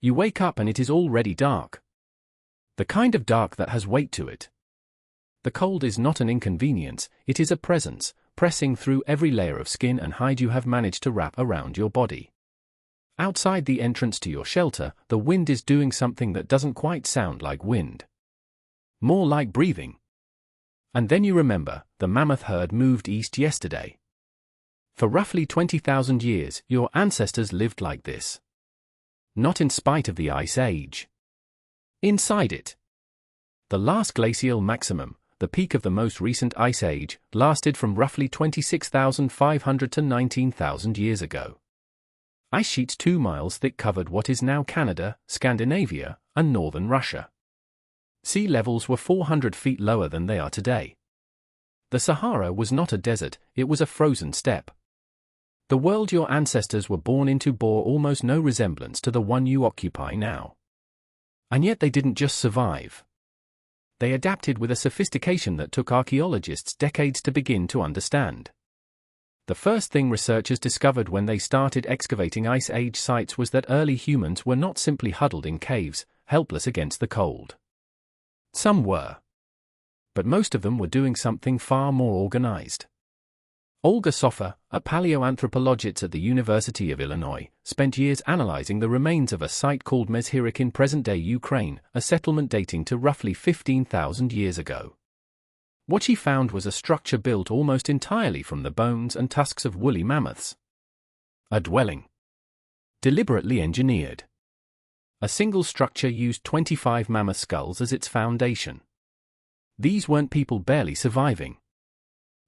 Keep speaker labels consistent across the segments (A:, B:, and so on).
A: You wake up and it is already dark. The kind of dark that has weight to it. The cold is not an inconvenience, it is a presence, pressing through every layer of skin and hide you have managed to wrap around your body. Outside the entrance to your shelter, the wind is doing something that doesn't quite sound like wind. More like breathing. And then you remember, the mammoth herd moved east yesterday. For roughly 20,000 years, your ancestors lived like this. Not in spite of the Ice Age. Inside it. The Last Glacial Maximum, the peak of the most recent Ice Age, lasted from roughly 26,500 to 19,000 years ago. Ice sheets 2 miles thick covered what is now Canada, Scandinavia, and northern Russia. Sea levels were 400 feet lower than they are today. The Sahara was not a desert, it was a frozen steppe. The world your ancestors were born into bore almost no resemblance to the one you occupy now. And yet they didn't just survive. They adapted with a sophistication that took archaeologists decades to begin to understand. The first thing researchers discovered when they started excavating Ice Age sites was that early humans were not simply huddled in caves, helpless against the cold. Some were. But most of them were doing something far more organized. Olga Soffa, a paleoanthropologist at the University of Illinois, spent years analyzing the remains of a site called Mezhyrek in present-day Ukraine, a settlement dating to roughly 15,000 years ago. What she found was a structure built almost entirely from the bones and tusks of woolly mammoths. A dwelling. Deliberately engineered. A single structure used 25 mammoth skulls as its foundation. These weren't people barely surviving.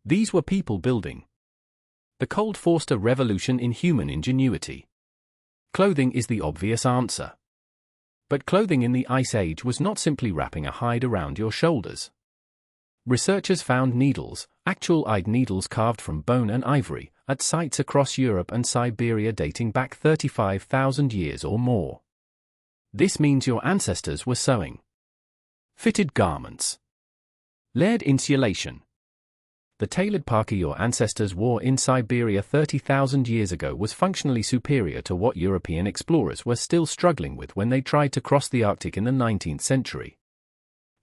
A: These were people building. The cold forced a revolution in human ingenuity. Clothing is the obvious answer. But clothing in the Ice Age was not simply wrapping a hide around your shoulders. Researchers found needles, actual-eyed needles carved from bone and ivory, at sites across Europe and Siberia dating back 35,000 years or more. This means your ancestors were sewing. Fitted garments. Layered insulation. The tailored parka your ancestors wore in Siberia 30,000 years ago was functionally superior to what European explorers were still struggling with when they tried to cross the Arctic in the 19th century.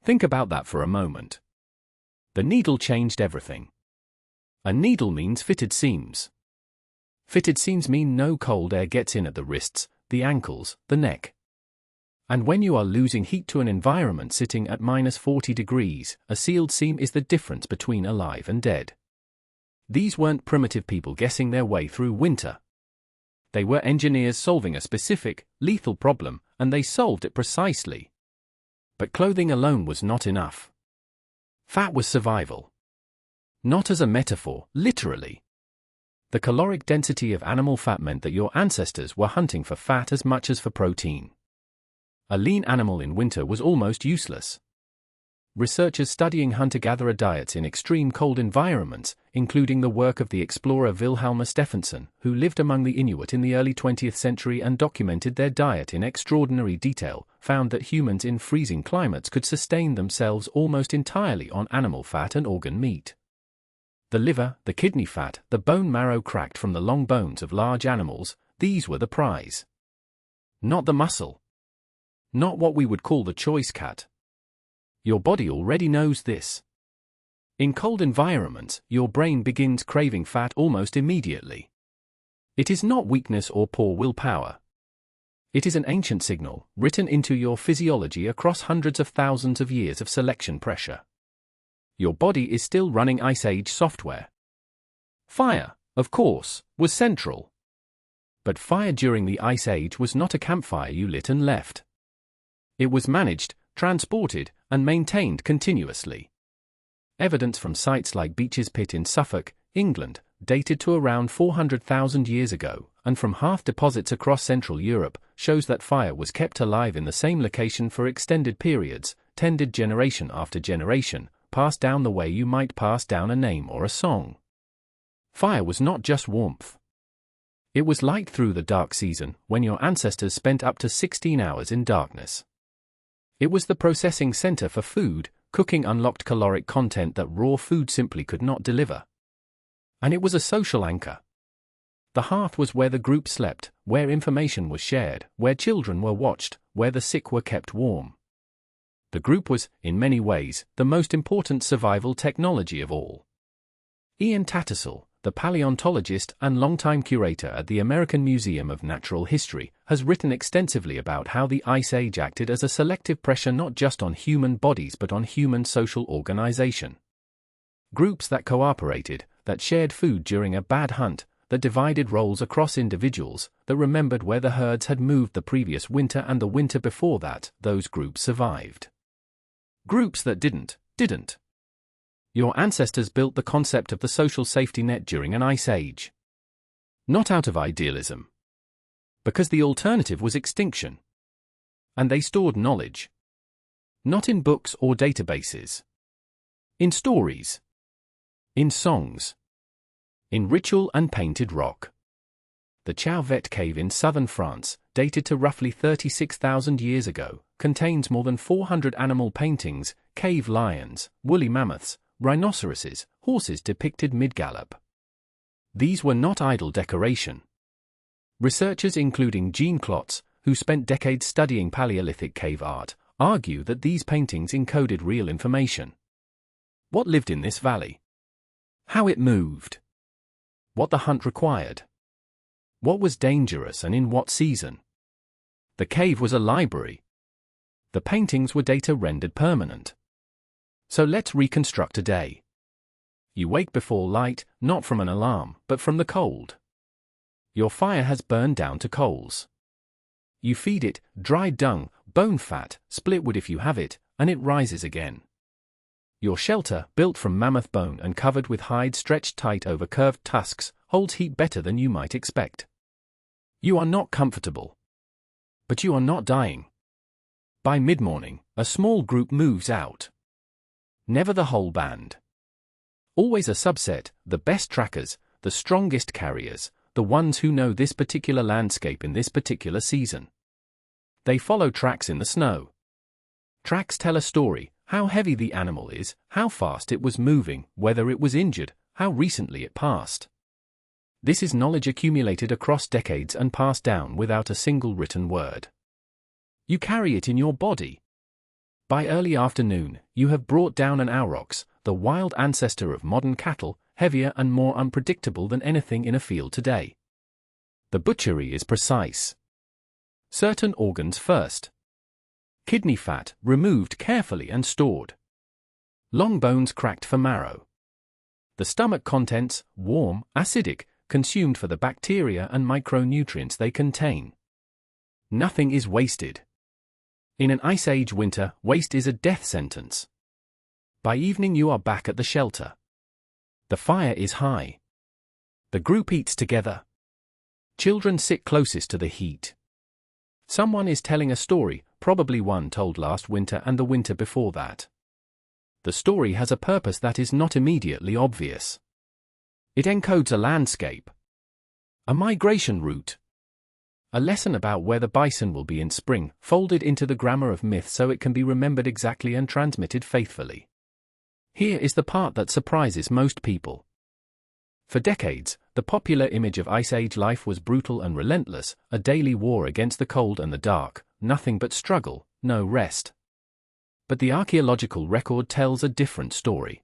A: Think about that for a moment. The needle changed everything. A needle means fitted seams. Fitted seams mean no cold air gets in at the wrists, the ankles, the neck. And when you are losing heat to an environment sitting at -40 degrees, a sealed seam is the difference between alive and dead. These weren't primitive people guessing their way through winter. They were engineers solving a specific, lethal problem, and they solved it precisely. But clothing alone was not enough. Fat was survival. Not as a metaphor, literally. The caloric density of animal fat meant that your ancestors were hunting for fat as much as for protein. A lean animal in winter was almost useless. Researchers studying hunter-gatherer diets in extreme cold environments, including the work of the explorer Vilhjalmur Stefansson, who lived among the Inuit in the early 20th century and documented their diet in extraordinary detail, found that humans in freezing climates could sustain themselves almost entirely on animal fat and organ meat. The liver, the kidney fat, the bone marrow cracked from the long bones of large animals, these were the prize. Not the muscle. Not what we would call the choice cut. Your body already knows this. In cold environments, your brain begins craving fat almost immediately. It is not weakness or poor willpower. It is an ancient signal, written into your physiology across hundreds of thousands of years of selection pressure. Your body is still running Ice Age software. Fire, of course, was central. But fire during the Ice Age was not a campfire you lit and left. It was managed, transported, and maintained continuously. Evidence from sites like Beech's Pit in Suffolk, England, dated to around 400,000 years ago, and from hearth deposits across Central Europe, shows that fire was kept alive in the same location for extended periods, tended generation after generation, passed down the way you might pass down a name or a song. Fire was not just warmth. It was light through the dark season, when your ancestors spent up to 16 hours in darkness. It was the processing center for food, cooking unlocked caloric content that raw food simply could not deliver. And it was a social anchor. The hearth was where the group slept, where information was shared, where children were watched, where the sick were kept warm. The group was, in many ways, the most important survival technology of all. Ian Tattersall, the paleontologist and longtime curator at the American Museum of Natural History, has written extensively about how the Ice Age acted as a selective pressure not just on human bodies but on human social organization. Groups that cooperated, that shared food during a bad hunt, that divided roles across individuals, that remembered where the herds had moved the previous winter and the winter before that, those groups survived. Groups that didn't. Your ancestors built the concept of the social safety net during an ice age. Not out of idealism. Because the alternative was extinction. And they stored knowledge. Not in books or databases. In stories. In songs. In ritual and painted rock. The Chauvet cave in southern France, dated to roughly 36,000 years ago, contains more than 400 animal paintings, cave lions, woolly mammoths, rhinoceroses, horses depicted mid-gallop. These were not idle decoration. Researchers including Jean Klotz, who spent decades studying Paleolithic cave art, argue that these paintings encoded real information. What lived in this valley? How it moved? What the hunt required? What was dangerous and in what season? The cave was a library. The paintings were data rendered permanent. So let's reconstruct a day. You wake before light, not from an alarm, but from the cold. Your fire has burned down to coals. You feed it dried dung, bone fat, split wood if you have it, and it rises again. Your shelter, built from mammoth bone and covered with hide stretched tight over curved tusks, holds heat better than you might expect. You are not comfortable. But you are not dying. By mid-morning, a small group moves out. Never the whole band. Always a subset, the best trackers, the strongest carriers, the ones who know this particular landscape in this particular season. They follow tracks in the snow. Tracks tell a story, how heavy the animal is, how fast it was moving, whether it was injured, how recently it passed. This is knowledge accumulated across decades and passed down without a single written word. You carry it in your body. By early afternoon, you have brought down an aurochs, the wild ancestor of modern cattle, heavier and more unpredictable than anything in a field today. The butchery is precise. Certain organs first. Kidney fat, removed carefully and stored. Long bones cracked for marrow. The stomach contents, warm, acidic, consumed for the bacteria and micronutrients they contain. Nothing is wasted. In an Ice Age winter, waste is a death sentence. By evening you are back at the shelter. The fire is high. The group eats together. Children sit closest to the heat. Someone is telling a story, probably one told last winter and the winter before that. The story has a purpose that is not immediately obvious. It encodes a landscape. A migration route. A lesson about where the bison will be in spring, folded into the grammar of myth so it can be remembered exactly and transmitted faithfully. Here is the part that surprises most people. For decades, the popular image of Ice Age life was brutal and relentless, a daily war against the cold and the dark, nothing but struggle, no rest. But the archaeological record tells a different story.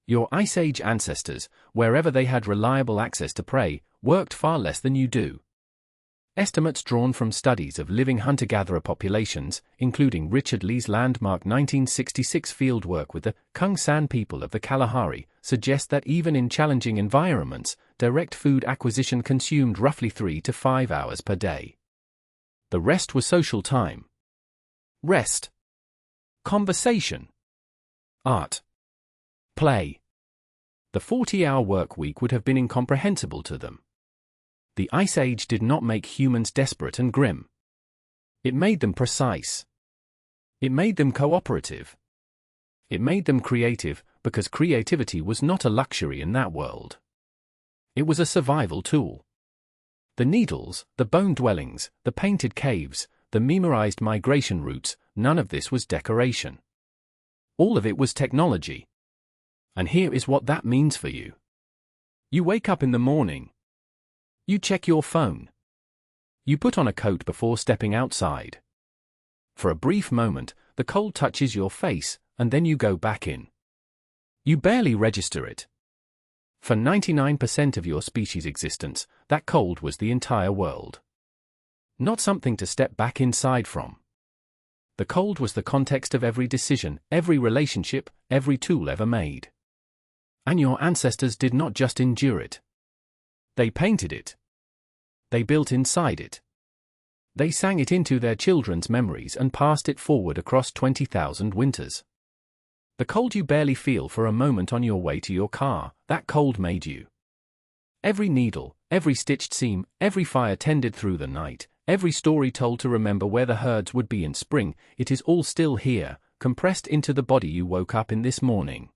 A: Your Ice Age ancestors, wherever they had reliable access to prey, worked far less than you do. Estimates drawn from studies of living hunter-gatherer populations, including Richard Lee's landmark 1966 fieldwork with the Kung San people of the Kalahari, suggest that even in challenging environments, direct food acquisition consumed roughly 3 to 5 hours per day. The rest was social time. Rest. Conversation. Art. Play. The 40-hour work week would have been incomprehensible to them. The Ice Age did not make humans desperate and grim. It made them precise. It made them cooperative. It made them creative, because creativity was not a luxury in that world. It was a survival tool. The needles, the bone dwellings, the painted caves, the memorized migration routes, none of this was decoration. All of it was technology. And here is what that means for you. You wake up in the morning. You check your phone. You put on a coat before stepping outside. For a brief moment, the cold touches your face, and then you go back in. You barely register it. For 99% of your species' existence, that cold was the entire world. Not something to step back inside from. The cold was the context of every decision, every relationship, every tool ever made. And your ancestors did not just endure it. They painted it. They built inside it. They sang it into their children's memories and passed it forward across 20,000 winters. The cold you barely feel for a moment on your way to your car, that cold made you. Every needle, every stitched seam, every fire tended through the night, every story told to remember where the herds would be in spring, it is all still here, compressed into the body you woke up in this morning.